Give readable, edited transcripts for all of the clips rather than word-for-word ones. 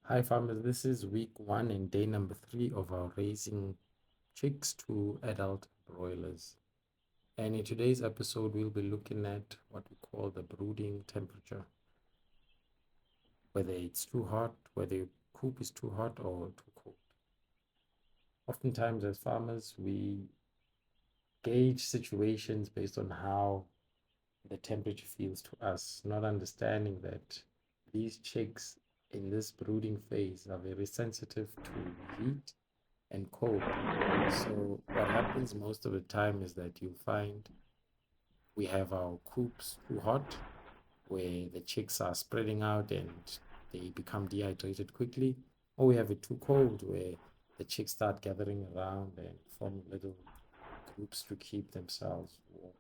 Hi farmers, this is week 1 and day number 3 of our raising chicks to adult broilers. And in today's episode, we'll be looking at what we call the brooding temperature, whether it's too hot, whether your coop is too hot or too cold. Oftentimes, as farmers, we gauge situations based on how the temperature feels to us, not understanding that these chicks in this brooding phase are very sensitive to heat and cold. So what happens most of the time is that you'll find we have our coops too hot, where the chicks are spreading out and they become dehydrated quickly, or we have it too cold, where the chicks start gathering around and form little groups to keep themselves warm.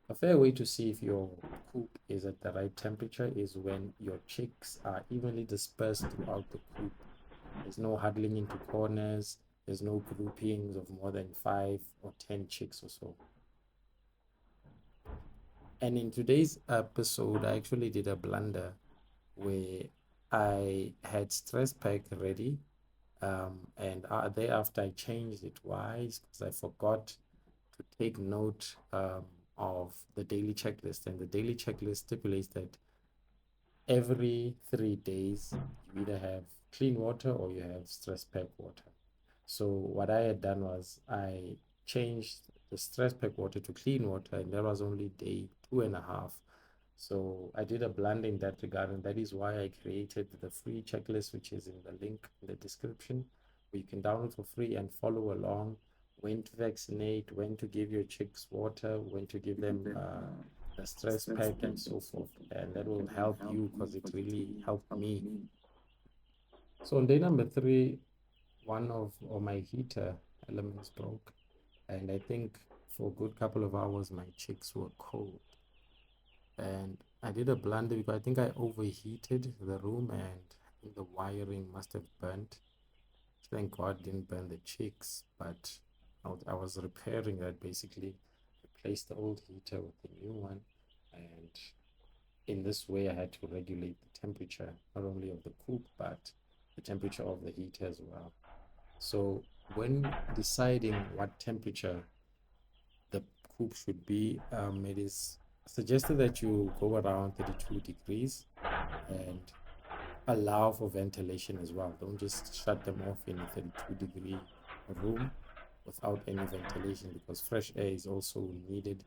A fair way to see if your coop is at the right temperature is when your chicks are evenly dispersed throughout the coop. There's no huddling into corners. There's no groupings of more than 5 or 10 chicks or so. And in today's episode, I actually did a blunder where I had stress pack ready, and thereafter I changed it. Why? Because I forgot to take note of the daily checklist, and the daily checklist stipulates that every 3 days you either have clean water or you have stress pack water. So what I had done was I changed the stress pack water to clean water, and that was only day 2.5. So I did a blend in that regard, and that is why I created the free checklist, which is in the link in the description, where you can download for free and follow along when to vaccinate, when to give your chicks water, when to give them the stress pack, and so forth. And that will help you because it really helped me. So on day number 3, one of my heater elements broke, and I think for a good couple of hours my chicks were cold. And I did a blunder because I think I overheated the room, and I think the wiring must have burnt. Thank God didn't burn the chicks, but I was repairing that, basically replaced the old heater with the new one, and in this way I had to regulate the temperature not only of the coop but the temperature of the heater as well. So when deciding what temperature the coop should be, it is suggested that you go around 32 degrees and allow for ventilation as well. Don't just shut them off in a 32-degree room without any ventilation, because fresh air is also needed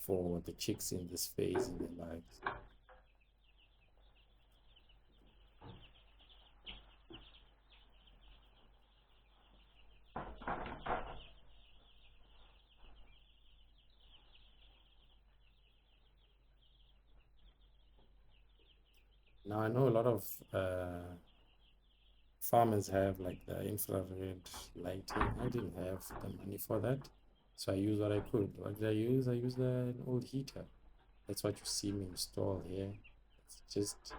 for the chicks in this phase in their lives. Now, I know a lot of farmers have like the infrared lighting. I didn't have the money for that, so I used what I could. What did I use? I used an old heater. That's what you see me install here. It's just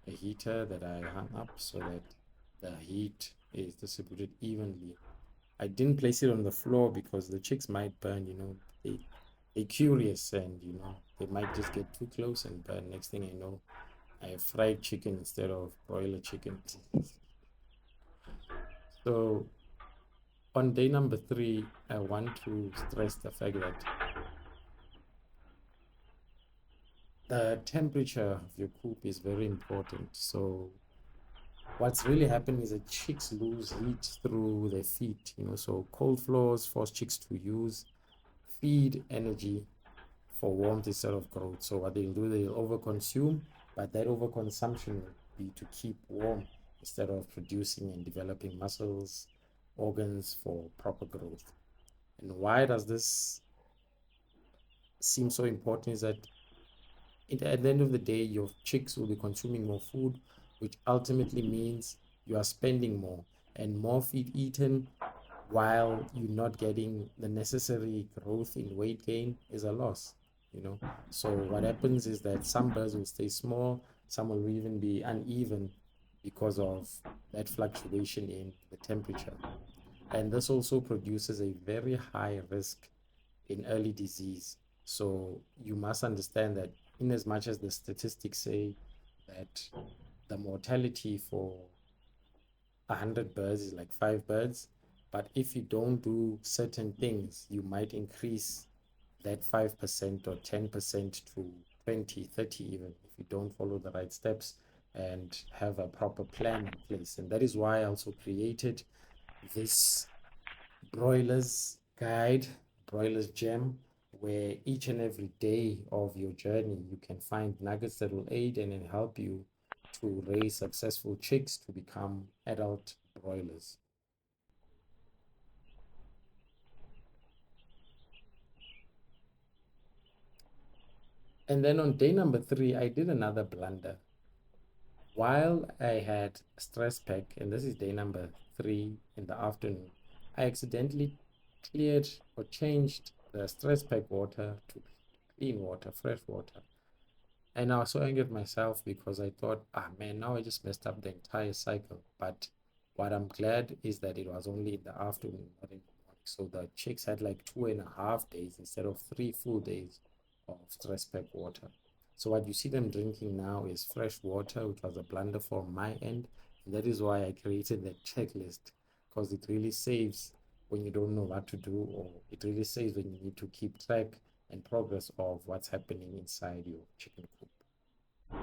a heater that I hung up so that the heat is distributed evenly. I didn't place it on the floor because the chicks might burn, they're curious, and they might just get too close and burn. Next thing I know, I have fried chicken instead of broiler chicken. So on day number 3, I want to stress the fact that the temperature of your coop is very important. So what's really happening is that chicks lose heat through their feet, so cold floors force chicks to use feed energy for warmth instead of growth. So what they'll do, they'll overconsume, but that overconsumption will be to keep warm instead of producing and developing muscles, organs for proper growth. And why does this seem so important is that at the end of the day, your chicks will be consuming more food, which ultimately means you are spending more, and more feed eaten while you're not getting the necessary growth in weight gain is a loss, So what happens is that some birds will stay small, some will even be uneven because of that fluctuation in the temperature. And this also produces a very high risk in early disease. So you must understand that in as much as the statistics say that the mortality for 100 birds is like 5 birds. But if you don't do certain things, you might increase that 5% or 10% to 20, 30 even, if you don't follow the right steps and have a proper plan in place. And that is why I also created this broilers guide, broilers gem, where each and every day of your journey you can find nuggets that will aid and help you to raise successful chicks to become adult broilers. And then on day number 3, I did another blunder. While I had stress pack, and this is day number 3 in the afternoon, I accidentally cleared or changed the stress pack water to clean water, fresh water. And I was so angry at myself because I thought, ah man, now I just messed up the entire cycle. But what I'm glad is that it was only in the afternoon, not in the morning. So the chicks had like 2.5 days instead of 3 full days of stress pack water. So what you see them drinking now is fresh water, which was a blunder from my end. And that is why I created that checklist, because it really saves when you don't know what to do, or it really saves when you need to keep track and progress of what's happening inside your chicken coop.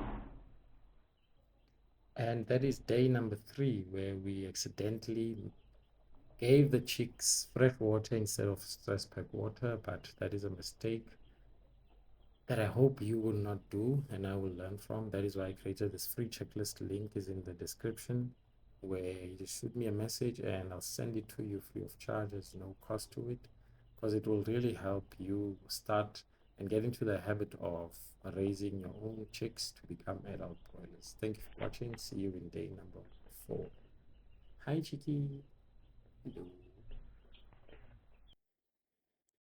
And that is day number 3, where we accidentally gave the chicks fresh water instead of stress pack water, but that is a mistake that I hope you will not do and I will learn from. That is why I created this free checklist. Link is in the description, where you just shoot me a message and I'll send it to you free of charge. There's no cost to it, because it will really help you start and get into the habit of raising your own chicks to become adult broilers. Thank you for watching. See you in day number 4. Hi, Chiki. Hello.